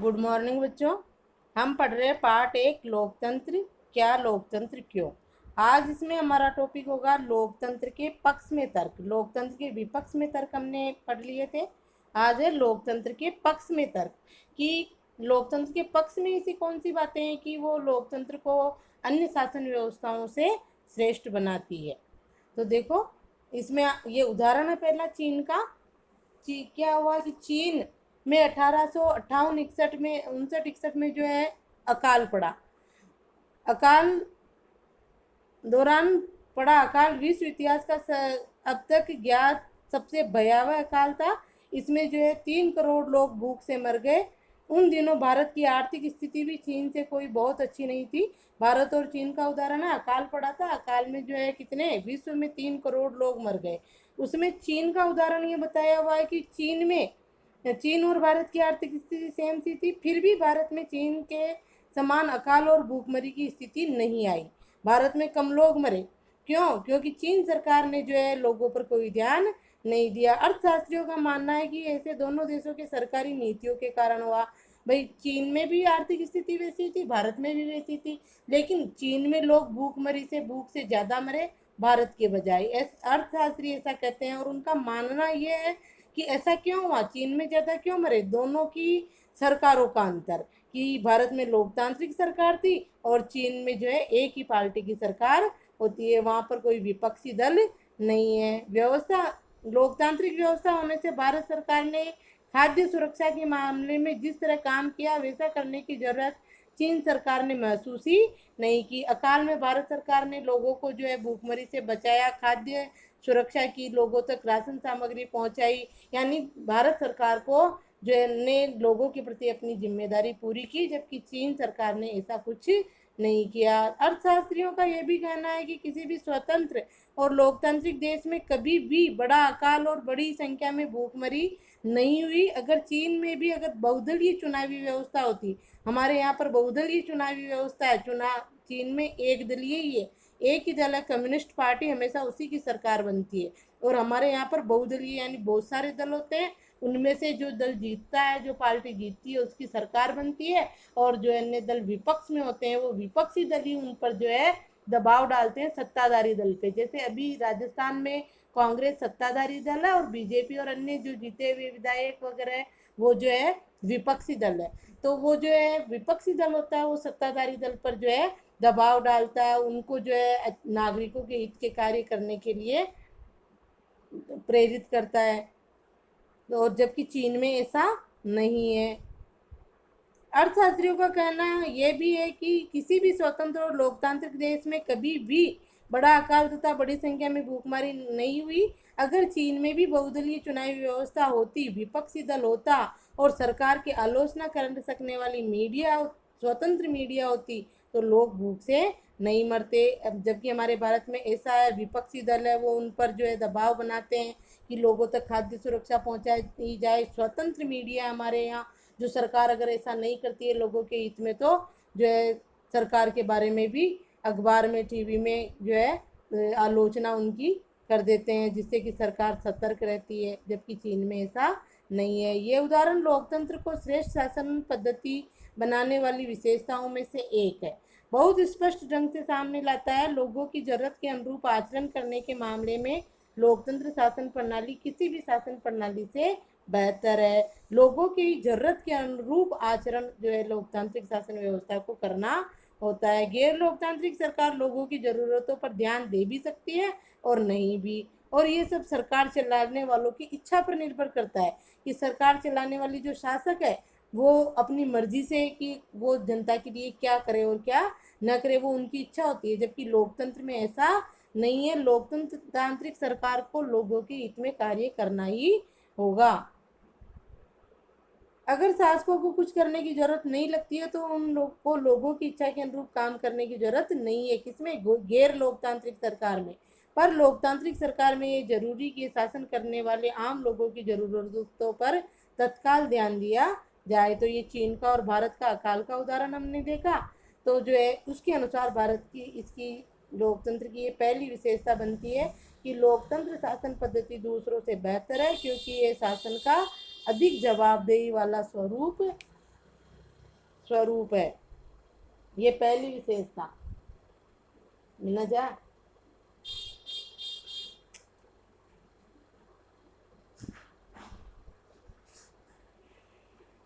Good morning बच्चों। हम पढ़ रहे हैं पार्ट एक लोकतंत्र, क्या लोकतंत्र क्यों। आज इसमें हमारा टॉपिक होगा लोकतंत्र के पक्ष में तर्क। लोकतंत्र के विपक्ष में तर्क हमने पढ़ लिए थे। आज है लोकतंत्र के पक्ष में तर्क कि लोकतंत्र के पक्ष में ऐसी कौन सी बातें हैं कि वो लोकतंत्र को अन्य शासन व्यवस्थाओं से श्रेष्ठ बनाती है। तो देखो, इसमें ये उदाहरण है पहला चीन का। क्या हुआ कि चीन में 1858-61 में 59-61 में जो है अकाल पड़ा। अकाल दौरान पड़ा अकाल विश्व इतिहास का अब तक ज्ञात सबसे भयावह अकाल था। इसमें जो है 3 करोड़ लोग भूख से मर गए। उन दिनों भारत की आर्थिक स्थिति भी चीन से कोई बहुत अच्छी नहीं थी। भारत और चीन का उदाहरण है, अकाल पड़ा था, अकाल में जो है कितने विश्व में 3 करोड़ लोग मर गए। उसमें चीन का उदाहरण ये बताया हुआ है कि चीन और भारत की आर्थिक स्थिति सेम सी थी, फिर भी भारत में चीन के समान अकाल और भूखमरी की स्थिति नहीं आई। भारत में कम लोग मरे। क्यों? क्योंकि चीन सरकार ने जो है लोगों पर कोई ध्यान नहीं दिया। अर्थशास्त्रियों का मानना है कि ऐसे दोनों देशों के सरकारी नीतियों के कारण हुआ। भाई, चीन में भी आर्थिक स्थिति वैसी थी, भारत में भी वैसी थी, लेकिन चीन में लोग भूख से ज़्यादा मरे भारत के बजाय। अर्थशास्त्री ऐसा कहते हैं और उनका मानना ये है कि ऐसा क्यों हुआ, चीन में ज़्यादा क्यों मरे। दोनों की सरकारों का अंतर कि भारत में लोकतांत्रिक सरकार थी और चीन में जो है एक ही पार्टी की सरकार होती है, वहाँ पर कोई विपक्षी दल नहीं है। व्यवस्था लोकतांत्रिक व्यवस्था होने से भारत सरकार ने खाद्य सुरक्षा के मामले में जिस तरह काम किया वैसा करने की जरूरत चीन सरकार ने महसूस ही नहीं की। अकाल में भारत सरकार ने लोगों को जो है भूखमरी से बचाया, खाद्य सुरक्षा की, लोगों तक राशन सामग्री पहुंचाई, यानी भारत सरकार को जो है ने लोगों के प्रति अपनी जिम्मेदारी पूरी की, जबकि चीन सरकार ने ऐसा कुछ नहीं किया। अर्थशास्त्रियों का यह भी कहना है कि किसी भी स्वतंत्र और लोकतांत्रिक देश में कभी भी बड़ा अकाल और बड़ी संख्या में भूखमरी नहीं हुई। अगर चीन में भी अगर बहुदलीय चुनावी व्यवस्था होती, हमारे यहाँ पर बहुदलीय चुनावी व्यवस्था है, चुनाव चीन में एक दलीय ही है, एक ही दल है, कम्युनिस्ट पार्टी, हमेशा उसी की सरकार बनती है। और हमारे यहाँ पर बहुदलीय यानी बहुत सारे दल होते हैं, उनमें से जो दल जीतता है, जो पार्टी जीतती है, उसकी सरकार बनती है। और जो अन्य दल विपक्ष में होते हैं, वो विपक्षी दल ही उन पर जो है दबाव डालते हैं सत्ताधारी दल पे। जैसे अभी राजस्थान में कांग्रेस सत्ताधारी दल है और बीजेपी और अन्य जो जीते हुए विधायक वगैरह है वो जो है विपक्षी दल है। तो वो जो है विपक्षी दल होता है, वो सत्ताधारी दल पर जो है दबाव डालता है, उनको जो है नागरिकों के हित के कार्य करने के लिए प्रेरित करता है। और जबकि चीन में ऐसा नहीं है। अर्थशास्त्रियों का कहना यह भी है कि किसी भी स्वतंत्र और लोकतांत्रिक देश में कभी भी बड़ा अकाल तथा बड़ी संख्या में भूखमरी नहीं हुई। अगर चीन में भी बहुदलीय चुनावी व्यवस्था होती, विपक्षी दल होता और सरकार की आलोचना कर सकने वाली मीडिया, स्वतंत्र मीडिया होती, तो लोग भूख से नहीं मरते। अब जबकि हमारे भारत में ऐसा है, विपक्षी दल है, वो उन पर जो है दबाव बनाते हैं कि लोगों तक खाद्य सुरक्षा पहुंचाई जाए। स्वतंत्र मीडिया हमारे यहाँ, जो सरकार अगर ऐसा नहीं करती है लोगों के हित में, तो जो है सरकार के बारे में भी अखबार में, टीवी में जो है आलोचना उनकी कर देते हैं, जिससे कि सरकार सतर्क रहती है। जबकि चीन में ऐसा नहीं है। ये उदाहरण लोकतंत्र को श्रेष्ठ शासन पद्धति बनाने वाली विशेषताओं में से एक है। बहुत स्पष्ट ढंग से सामने लाता है लोगों की जरूरत के अनुरूप आचरण करने के मामले में लोकतंत्र शासन प्रणाली किसी भी शासन प्रणाली से बेहतर है। लोगों की जरूरत के अनुरूप आचरण जो है लोकतांत्रिक शासन व्यवस्था को करना होता है। गैर लोकतांत्रिक सरकार लोगों की जरूरतों पर ध्यान दे भी सकती है और नहीं भी। और ये सब सरकार चलाने वालों की इच्छा पर निर्भर करता है कि सरकार चलाने वाली जो शासक है वो अपनी मर्जी से कि वो जनता के लिए क्या करे और क्या न करे, वो उनकी इच्छा होती है। जबकि लोकतंत्र में ऐसा नहीं है। लोकतांत्रिक सरकार को लोगों के हित में कार्य करना ही होगा। अगर शासकों को कुछ करने की जरूरत नहीं लगती है तो उन लोग को लोगों की इच्छा के अनुरूप काम करने की जरूरत नहीं है। किसमें? गैर लोकतांत्रिक सरकार में। पर लोकतांत्रिक सरकार में ये जरूरी कि शासन करने वाले आम लोगों की जरूरतों पर तत्काल ध्यान दिया जाए। तो ये चीन का और भारत का अकाल का उदाहरण हमने देखा। तो जो है उसके अनुसार भारत की इसकी लोकतंत्र की ये पहली विशेषता बनती है कि लोकतंत्र शासन पद्धति दूसरों से बेहतर है, क्योंकि ये शासन का अधिक जवाबदेही वाला स्वरूप स्वरूप है। ये पहली विशेषता। मिलना जा।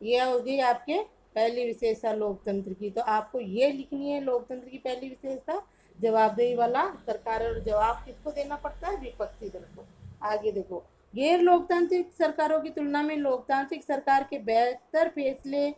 ये होगी आपके पहली विशेषता लोकतंत्र की। तो आपको ये लिखनी है लोकतंत्र की पहली विशेषता, जवाबदेही वाला सरकार, और जवाब किसको देना पड़ता है? विपक्षी दल को। आगे देखो, गैर लोकतांत्रिक सरकारों की तुलना में लोकतांत्रिक सरकार के बेहतर फैसले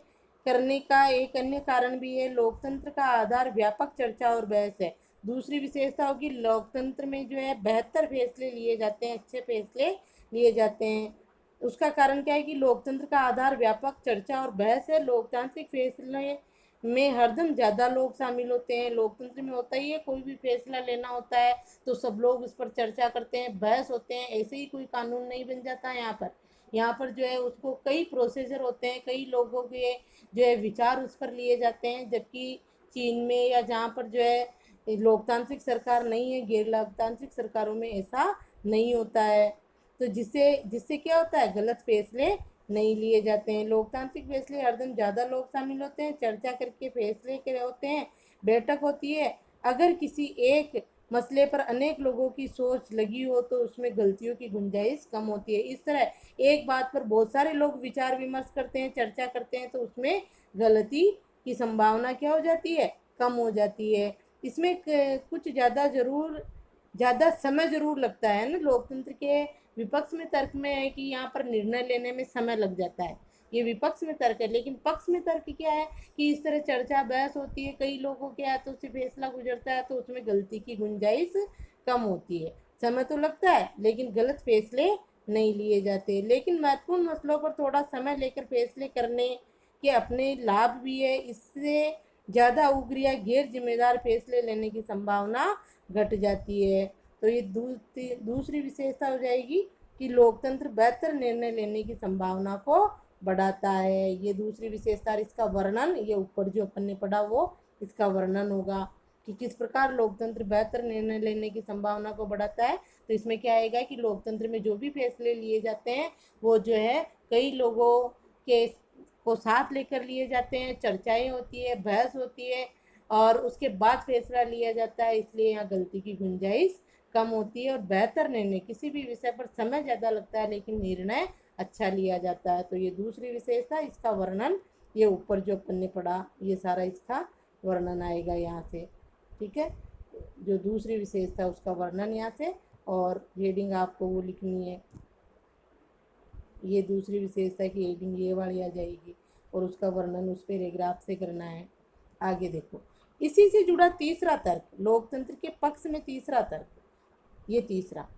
करने का एक अन्य कारण भी है। लोकतंत्र का आधार व्यापक चर्चा और बहस है। दूसरी विशेषता होगी लोकतंत्र में जो है बेहतर फैसले लिए जाते हैं, अच्छे फैसले लिए जाते हैं। उसका कारण क्या है कि लोकतंत्र का आधार व्यापक चर्चा और बहस है। लोकतांत्रिक फैसले में हरदम ज़्यादा लोग शामिल होते हैं। लोकतंत्र में होता ही है, कोई भी फैसला लेना होता है तो सब लोग उस पर चर्चा करते हैं, बहस होते हैं, ऐसे ही कोई कानून नहीं बन जाता। यहाँ पर जो है उसको कई प्रोसीजर होते हैं, कई लोगों के जो है विचार उस पर लिए जाते हैं। जबकि चीन में या जहाँ पर जो है लोकतांत्रिक सरकार नहीं है, गैर लोकतांत्रिक सरकारों में ऐसा नहीं होता है। तो जिससे जिससे क्या होता है, गलत फैसले नहीं लिए जाते हैं। लोकतांत्रिक फैसले हरदम ज़्यादा लोग शामिल होते हैं, चर्चा करके फैसले के होते हैं, बैठक होती है। अगर किसी एक मसले पर अनेक लोगों की सोच लगी हो तो उसमें गलतियों की गुंजाइश कम होती है। इस तरह एक बात पर बहुत सारे लोग विचार विमर्श करते हैं, चर्चा करते हैं, तो उसमें गलती की संभावना क्या हो जाती है? कम हो जाती है। इसमें कुछ ज़्यादा समय ज़रूर लगता है ना। लोकतंत्र के विपक्ष में तर्क में है कि यहाँ पर निर्णय लेने में समय लग जाता है, ये विपक्ष में तर्क है। लेकिन पक्ष में तर्क क्या है कि इस तरह चर्चा बहस होती है, कई लोगों के हाथों से फैसला गुजरता है, तो उसमें गलती की गुंजाइश कम होती है। समय तो लगता है लेकिन गलत फैसले नहीं लिए जाते। लेकिन महत्वपूर्ण मसलों पर थोड़ा समय लेकर फैसले करने के अपने लाभ भी है। इससे ज़्यादा उग्र या गैर जिम्मेदार फैसले लेने की संभावना घट जाती है। तो ये दूसरी विशेषता हो जाएगी कि लोकतंत्र बेहतर निर्णय लेने की संभावना को बढ़ाता है। ये दूसरी विशेषता। इसका वर्णन ये ऊपर जो अपन ने पढ़ा वो इसका वर्णन होगा कि किस प्रकार लोकतंत्र बेहतर निर्णय लेने की संभावना को बढ़ाता है। तो इसमें क्या आएगा कि लोकतंत्र में जो भी फैसले लिए जाते हैं वो जो है कई लोगों के को साथ लेकर लिए जाते हैं, चर्चाएं होती है, बहस होती है और उसके बाद फैसला लिया जाता है। इसलिए यहाँ गलती की गुंजाइश कम होती है और बेहतर निर्णय, किसी भी विषय पर समय ज़्यादा लगता है लेकिन निर्णय अच्छा लिया जाता है। तो ये दूसरी विशेषता। इसका वर्णन ये ऊपर जो अपन ने पढ़ा ये सारा इसका वर्णन आएगा यहाँ से। ठीक है, जो दूसरी विशेषता उसका वर्णन यहाँ से, और हेडिंग आपको वो लिखनी है। ये दूसरी विशेषता की हेडिंग ये वाली आ जाएगी और उसका वर्णन उस पैराग्राफ से करना है। आगे देखो, इसी से जुड़ा तीसरा तर्क, लोकतंत्र के पक्ष में तीसरा तर्क, ये तीसरा।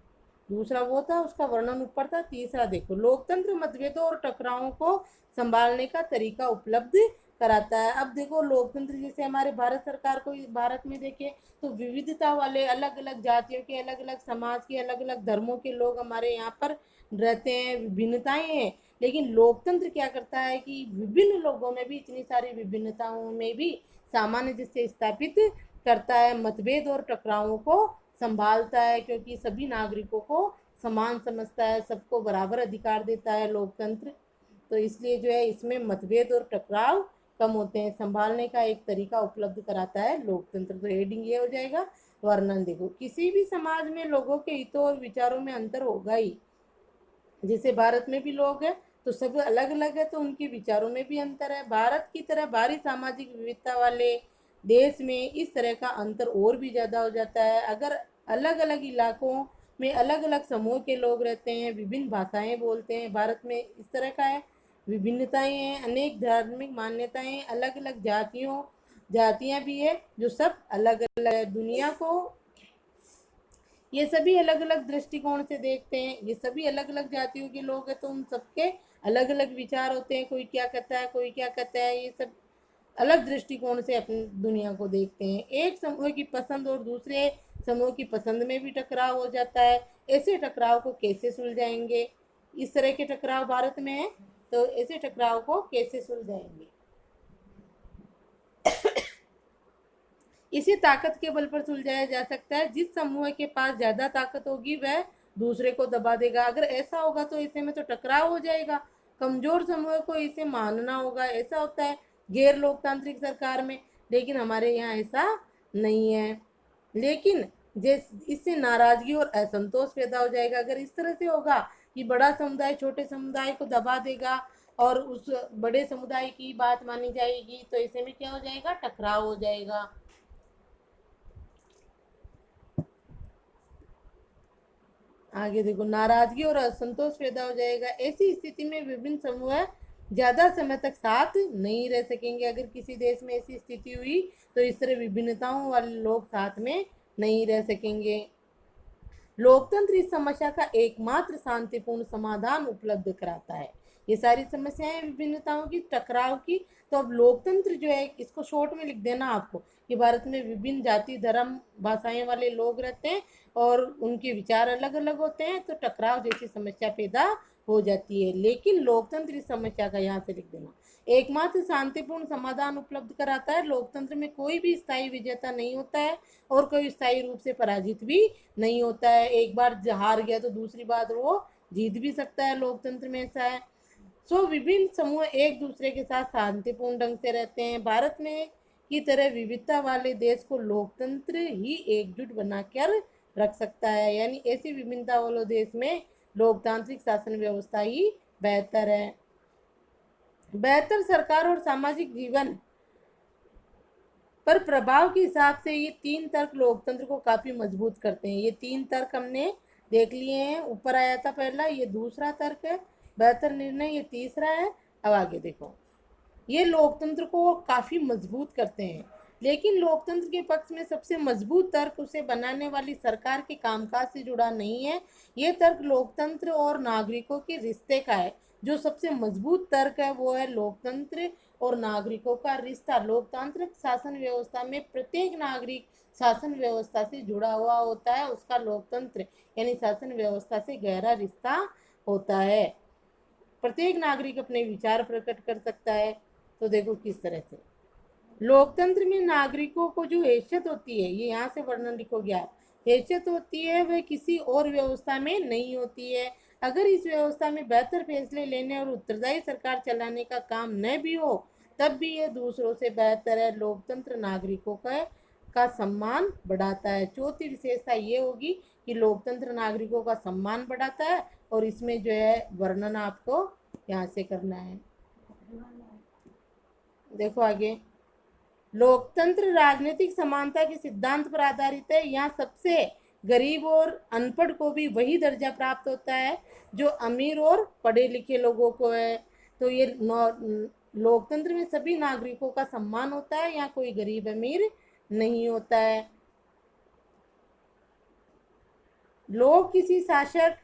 दूसरा वो था, उसका वर्णन ऊपर था। तीसरा देखो, लोकतंत्र मतभेदों और टकरावों को संभालने का तरीका उपलब्ध कराता है। अब देखो लोकतंत्र जैसे हमारे भारत सरकार को, भारत में देखें तो विविधता वाले, अलग अलग जातियों के, अलग अलग समाज के, अलग अलग धर्मों के लोग हमारे यहाँ पर रहते हैं, विभिन्नताएं हैं। लेकिन लोकतंत्र क्या करता है कि विभिन्न लोगों में भी, इतनी सारी विभिन्नताओं में भी सामान्य से स्थापित करता है, मतभेद और टकरावों को संभालता है, क्योंकि सभी नागरिकों को समान समझता है, सबको बराबर अधिकार देता है लोकतंत्र। तो इसलिए जो है इसमें मतभेद और टकराव कम होते हैं, संभालने का एक तरीका उपलब्ध कराता है लोकतंत्र। तो हेडिंग ये हो जाएगा। वर्णन देखो, किसी भी समाज में लोगों के हितों और विचारों में अंतर होगा ही। जैसे भारत में भी लोग हैं तो सब अलग अलग है, तो उनके विचारों में भी अंतर है। भारत की तरह भारी सामाजिक विविधता वाले देश में इस तरह का अंतर और भी ज़्यादा हो जाता है। अगर अलग अलग इलाकों में अलग अलग समूह के लोग रहते हैं, विभिन्न भाषाएं बोलते हैं, भारत में इस तरह का है, विभिन्नताएं हैं, अनेक धार्मिक मान्यताएं, अलग अलग जातियां भी है, जो सब अलग अलग दुनिया को ये सभी अलग अलग दृष्टिकोण से देखते हैं। ये सभी अलग अलग जातियों के लोग हैं, तो उन सबके अलग अलग विचार होते हैं, कोई क्या कहता है, कोई क्या कहता है, ये सब अलग दृष्टिकोण से अपनी दुनिया को देखते हैं। एक समूह की पसंद और दूसरे समूह की पसंद में भी टकराव हो जाता है। ऐसे टकराव को कैसे सुलझाएंगे? इस तरह के टकराव भारत में है, तो ऐसे टकराव को कैसे सुलझाएंगे? इसे ताकत के बल पर सुलझाया जा सकता है। जिस समूह के पास ज़्यादा ताकत होगी वह दूसरे को दबा देगा। अगर ऐसा होगा तो ऐसे में तो टकराव हो जाएगा, कमज़ोर समूह को इसे मानना होगा, ऐसा होता है। गैर लोकतांत्रिक सरकार में। लेकिन हमारे यहाँ ऐसा नहीं है। लेकिन जिस इससे नाराजगी और असंतोष पैदा हो जाएगा अगर इस तरह से होगा कि बड़ा समुदाय छोटे समुदाय को दबा देगा और उस बड़े समुदाय की बात मानी जाएगी, तो ऐसे में क्या हो जाएगा, टकराव हो जाएगा। आगे देखो, नाराजगी और असंतोष पैदा हो जाएगा। ऐसी स्थिति में विभिन्न समूह ज्यादा समय तक साथ नहीं रह सकेंगे। अगर किसी देश में ऐसी स्थिति हुई तो इस तरह विभिन्नताओं वाले लोग साथ में नहीं रह सकेंगे। लोकतंत्र इस समस्या का एकमात्र शांतिपूर्ण समाधान उपलब्ध कराता है। ये सारी समस्याएं विभिन्नताओं की, टकराव की। तो अब लोकतंत्र जो है, इसको शॉर्ट में लिख देना आपको, कि भारत में विभिन्न जाति धर्म भाषाएं वाले लोग रहते हैं और उनके विचार अलग अलग होते हैं, तो टकराव जैसी समस्या पैदा हो जाती है। लेकिन लोकतंत्र इस समस्या का, यहाँ से लिख देना, एकमात्र शांतिपूर्ण समाधान उपलब्ध कराता है। लोकतंत्र में कोई भी स्थायी विजेता नहीं होता है और कोई स्थायी रूप से पराजित भी नहीं होता है। एक बार हार गया तो दूसरी बार वो जीत भी सकता है। लोकतंत्र में ऐसा है। विभिन्न समूह एक दूसरे के साथ शांतिपूर्ण ढंग से रहते हैं। भारत में की तरह विविधता वाले देश को लोकतंत्र ही एकजुट बनाकर रख सकता है। यानी ऐसी विभिन्नता वाले देश में लोकतांत्रिक शासन व्यवस्था ही बेहतर है। बेहतर सरकार और सामाजिक जीवन पर प्रभाव के हिसाब से ये 3 तर्क लोकतंत्र को काफी मजबूत करते हैं। ये 3 तर्क हमने देख लिए हैं। ऊपर आया था पहला, ये दूसरा तर्क है। बेहतर निर्णय ये तीसरा है। अब आगे देखो, ये लोकतंत्र को काफी मजबूत करते हैं। लेकिन लोकतंत्र के पक्ष में सबसे मजबूत तर्क उसे बनाने वाली सरकार के कामकाज से जुड़ा नहीं है। ये तर्क लोकतंत्र और नागरिकों के रिश्ते का है। जो सबसे मजबूत तर्क है वो है लोकतंत्र और नागरिकों का रिश्ता। लोकतांत्रिक शासन व्यवस्था में प्रत्येक नागरिक शासन व्यवस्था से जुड़ा हुआ होता है। उसका लोकतंत्र यानी शासन व्यवस्था से गहरा रिश्ता होता है। प्रत्येक नागरिक अपने विचार प्रकट कर सकता है। तो देखो किस तरह से लोकतंत्र में नागरिकों को जो हैसियत होती है, ये यहाँ से वर्णन लिखोगे आप, हैसियत होती है वह किसी और व्यवस्था में नहीं होती है। अगर इस व्यवस्था में बेहतर फैसले लेने और उत्तरदायी सरकार चलाने का काम न भी हो, तब भी यह दूसरों से बेहतर है। लोकतंत्र नागरिकों का सम्मान बढ़ाता है। चौथी विशेषता ये होगी कि लोकतंत्र नागरिकों का सम्मान बढ़ाता है। और इसमें जो है वर्णन आपको यहाँ से करना है। देखो आगे, लोकतंत्र राजनीतिक समानता के सिद्धांत पर आधारित है। यहाँ सबसे गरीब और अनपढ़ को भी वही दर्जा प्राप्त होता है जो अमीर और पढ़े लिखे लोगों को है। तो ये लोकतंत्र में सभी नागरिकों का सम्मान होता है। यहाँ कोई गरीब अमीर नहीं होता है। लोग किसी शासक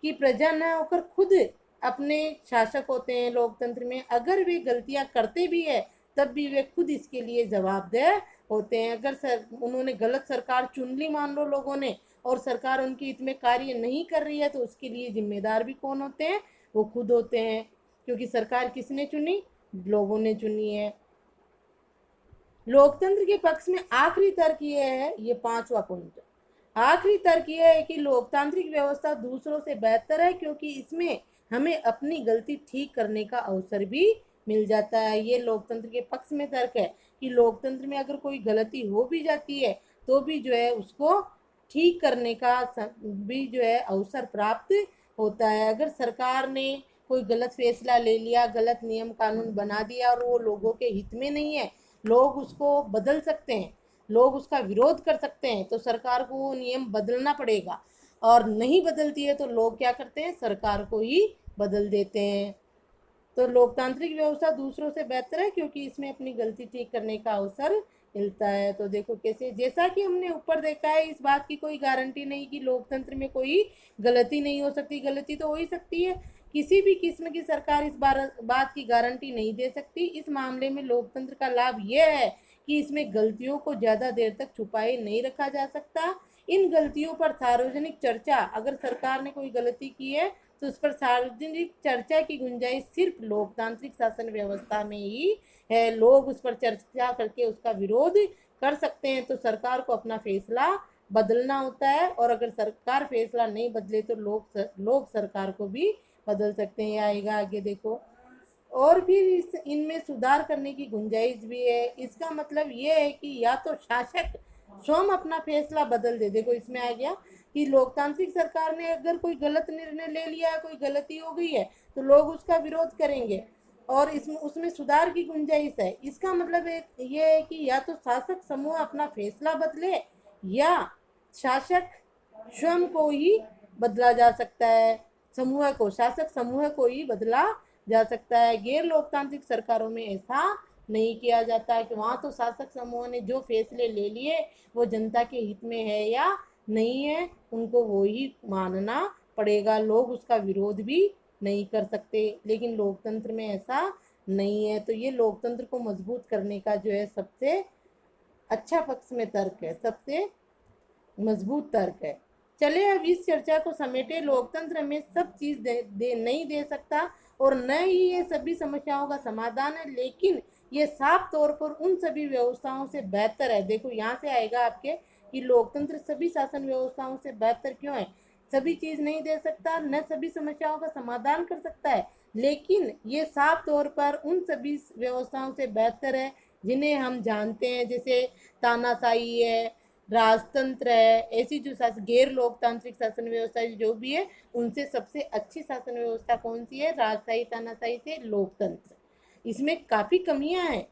की प्रजा न होकर खुद अपने शासक होते हैं। लोकतंत्र में अगर वे गलतियां करते भी है तब भी वे खुद इसके लिए जवाबदेह होते हैं। अगर उन्होंने गलत सरकार चुन ली मान लो लोगों ने, और सरकार उनके हित में कार्य नहीं कर रही है, तो उसके लिए जिम्मेदार भी कौन होते हैं, वो खुद होते हैं। क्योंकि सरकार किसने चुनी, लोगों ने चुनी है। लोकतंत्र के पक्ष में आखिरी तर्क ये है, ये 5वां पॉइंट, आखिरी तर्क यह है कि लोकतांत्रिक व्यवस्था दूसरों से बेहतर है क्योंकि इसमें हमें अपनी गलती ठीक करने का अवसर भी मिल जाता है। ये लोकतंत्र के पक्ष में तर्क है कि लोकतंत्र में अगर कोई गलती हो भी जाती है तो भी जो है उसको ठीक करने का भी जो है अवसर प्राप्त होता है। अगर सरकार ने कोई गलत फैसला ले लिया, गलत नियम कानून बना दिया और वो लोगों के हित में नहीं है, लोग उसको बदल सकते हैं, लोग उसका विरोध कर सकते हैं, तो सरकार को वो नियम बदलना पड़ेगा। और नहीं बदलती है तो लोग क्या करते हैं, सरकार को ही बदल देते हैं। तो लोकतांत्रिक व्यवस्था दूसरों से बेहतर है क्योंकि इसमें अपनी गलती ठीक करने का अवसर मिलता है। तो देखो कैसे, जैसा कि हमने ऊपर देखा है, इस बात की कोई गारंटी नहीं कि लोकतंत्र में कोई गलती नहीं हो सकती। गलती तो हो ही सकती है। किसी भी किस्म की सरकार इस बात की गारंटी नहीं दे सकती। इस मामले में लोकतंत्र का लाभ यह है कि इसमें गलतियों को ज़्यादा देर तक छुपाए नहीं रखा जा सकता। इन गलतियों पर सार्वजनिक चर्चा, अगर सरकार ने कोई गलती की है तो उस पर सार्वजनिक चर्चा की गुंजाइश सिर्फ लोकतांत्रिक शासन व्यवस्था में ही है। लोग उस पर चर्चा करके उसका विरोध कर सकते हैं। तो सरकार को अपना फैसला बदलना होता है, और अगर सरकार फैसला नहीं बदले तो लोग सरकार को भी बदल सकते हैं। आएगा आगे देखो, और भी इनमें सुधार करने की गुंजाइश भी है। इसका मतलब ये है कि या तो शासक स्वयं अपना फैसला बदल दे। देखो इसमें आ गया कि लोकतांत्रिक सरकार ने अगर कोई गलत निर्णय ले लिया, कोई गलती हो गई है, तो लोग उसका विरोध करेंगे और इसमें उसमें सुधार की गुंजाइश है। इसका मतलब एक ये है कि या तो शासक समूह अपना फैसला बदले या शासक स्वयं को ही बदला जा सकता है। समूह को, शासक समूह को ही बदला जा सकता है। गैर लोकतांत्रिक सरकारों में ऐसा नहीं किया जाता है कि वहाँ तो शासक समूह ने जो फैसले ले लिए वो जनता के हित में है या नहीं है, उनको वो ही मानना पड़ेगा। लोग उसका विरोध भी नहीं कर सकते। लेकिन लोकतंत्र में ऐसा नहीं है। तो ये लोकतंत्र को मजबूत करने का जो है सबसे अच्छा पक्ष में तर्क है, सबसे मजबूत तर्क है। चले अब इस चर्चा को समेटे। लोकतंत्र हमें सब चीज नहीं दे सकता और न ही ये सभी समस्याओं का समाधान है, लेकिन ये साफ तौर पर उन सभी व्यवस्थाओं से बेहतर है। देखो यहाँ से आएगा आपके कि लोकतंत्र सभी शासन व्यवस्थाओं से बेहतर क्यों है। सभी चीज नहीं दे सकता, न सभी समस्याओं का समाधान कर सकता है, लेकिन ये साफ तौर पर उन सभी व्यवस्थाओं से बेहतर है जिन्हें हम जानते हैं, जैसे तानाशाही है, राजतंत्र है। ऐसी जो गैर लोकतांत्रिक शासन व्यवस्था जो भी है, उनसे सबसे अच्छी शासन व्यवस्था कौन सी है? राजशाही तानाशाही से लोकतंत्र। इसमें काफी कमियां हैं,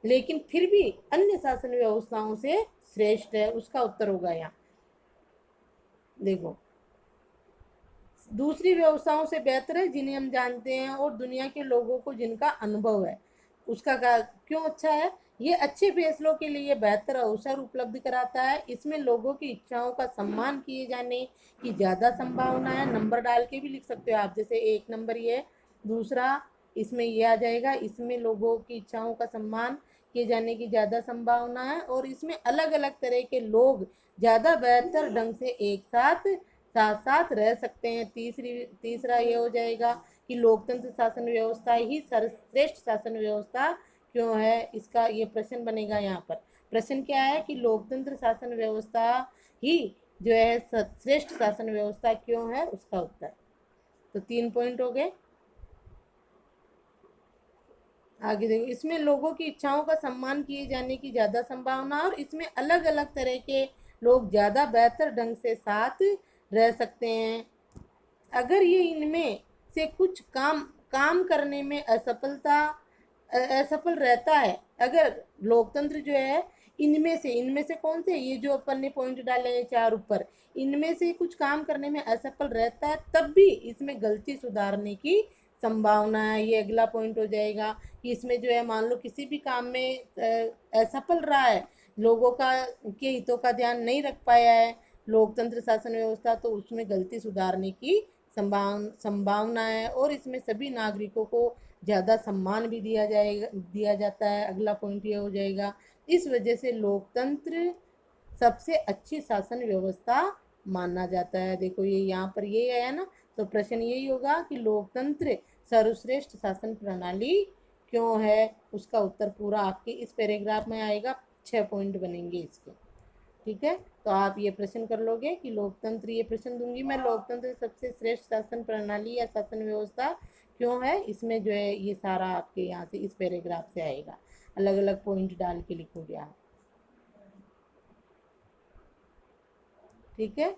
लेकिन फिर भी अन्य शासन व्यवस्थाओं से श्रेष्ठ है। उसका उत्तर होगा यहाँ। देखो, दूसरी व्यवस्थाओं से बेहतर है जिन्हें हम जानते हैं और दुनिया के लोगों को जिनका अनुभव है। उसका क्यों अच्छा है? ये अच्छे फैसलों के लिए बेहतर अवसर उपलब्ध कराता है। इसमें लोगों की इच्छाओं का सम्मान किए जाने की ज़्यादा संभावना है। नंबर डाल के भी लिख सकते हो आप, जैसे 1 नंबर ये, दूसरा इसमें ये आ जाएगा। इसमें लोगों की इच्छाओं का सम्मान किए जाने की ज़्यादा संभावना है और इसमें अलग अलग तरह के लोग ज़्यादा बेहतर ढंग से एक साथ साथ साथ रह सकते हैं। तीसरा ये हो जाएगा कि लोकतंत्र शासन व्यवस्था ही सर्वश्रेष्ठ शासन व्यवस्था क्यों है। इसका ये प्रश्न बनेगा यहाँ पर। प्रश्न क्या है कि लोकतंत्र शासन व्यवस्था ही जो है श्रेष्ठ शासन व्यवस्था क्यों है, उसका उत्तर। तो 3 पॉइंट हो गए। आगे देखो, इसमें लोगों की इच्छाओं का सम्मान किए जाने की ज़्यादा संभावना और इसमें अलग अलग तरह के लोग ज़्यादा बेहतर ढंग से साथ रह सकते हैं। अगर ये इनमें से कुछ काम काम करने में असफल रहता है, अगर लोकतंत्र जो है इनमें से कौन से, ये जो अपन ने पॉइंट डाले हैं 4 ऊपर, इनमें से कुछ काम करने में असफल रहता है, तब भी इसमें गलती सुधारने की संभावना है। ये अगला पॉइंट हो जाएगा कि इसमें जो है मान लो किसी भी काम में असफल रहा है, लोगों का के हितों का ध्यान नहीं रख पाया है लोकतंत्र शासन व्यवस्था, तो उसमें गलती सुधारने की संभावना है और इसमें सभी नागरिकों को ज़्यादा सम्मान भी दिया जाता है। अगला पॉइंट ये हो जाएगा। इस वजह से लोकतंत्र सबसे अच्छी शासन व्यवस्था माना जाता है। देखो ये यहाँ पर ये आया ना, तो प्रश्न यही होगा कि लोकतंत्र सर्वश्रेष्ठ शासन प्रणाली क्यों है। उसका उत्तर पूरा आपके इस पैराग्राफ में आएगा। 6 पॉइंट बनेंगे इसके। ठीक है, तो आप ये प्रश्न कर लोगे कि लोकतंत्र, ये प्रश्न दूंगी मैं, लोकतंत्र सबसे श्रेष्ठ शासन प्रणाली या शासन व्यवस्था क्यों है। इसमें जो है ये सारा आपके यहाँ से इस पैराग्राफ से आएगा। अलग अलग पॉइंट डाल के लिखोगे आप। ठीक है,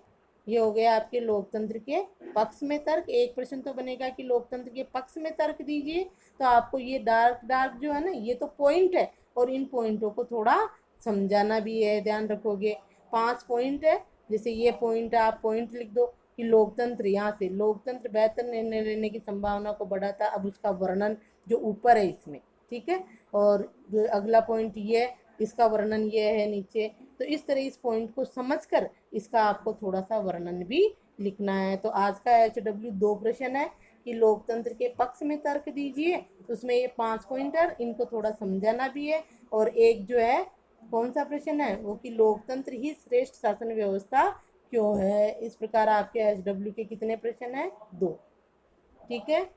ये हो गया आपके लोकतंत्र के पक्ष में तर्क। एक प्रश्न तो बनेगा कि लोकतंत्र के पक्ष में तर्क दीजिए। तो आपको ये डार्क डार्क जो है ना, ये तो पॉइंट है और इन पॉइंटों को थोड़ा समझाना भी है, ध्यान रखोगे। 5 पॉइंट है, जैसे ये पॉइंट है, आप पॉइंट लिख दो कि लोकतंत्र, यहाँ से लोकतंत्र बेहतर निर्णय लेने की संभावना को बढ़ाता। अब उसका वर्णन जो ऊपर है इसमें, ठीक है, और जो अगला पॉइंट ये, इसका वर्णन ये है नीचे। तो इस तरह इस पॉइंट को समझकर इसका आपको थोड़ा सा वर्णन भी लिखना है। तो आज का HW 2 प्रश्न है कि लोकतंत्र के पक्ष में तर्क दीजिए। तो उसमें ये 5 पॉइंटर, इनको थोड़ा समझाना भी है। और एक जो है कौन सा प्रश्न है वो कि लोकतंत्र ही श्रेष्ठ शासन व्यवस्था क्यों है। इस प्रकार आपके HW के कितने प्रश्न है? 2। ठीक है,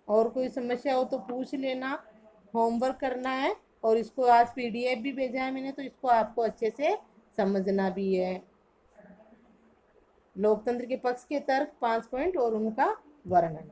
और कोई समस्या हो तो पूछ लेना। होमवर्क करना है और इसको आज PDF भी भेजा है मैंने, तो इसको आपको अच्छे से समझना भी है। लोकतंत्र के पक्ष के तर्क 5 पॉइंट और उनका वर्णन।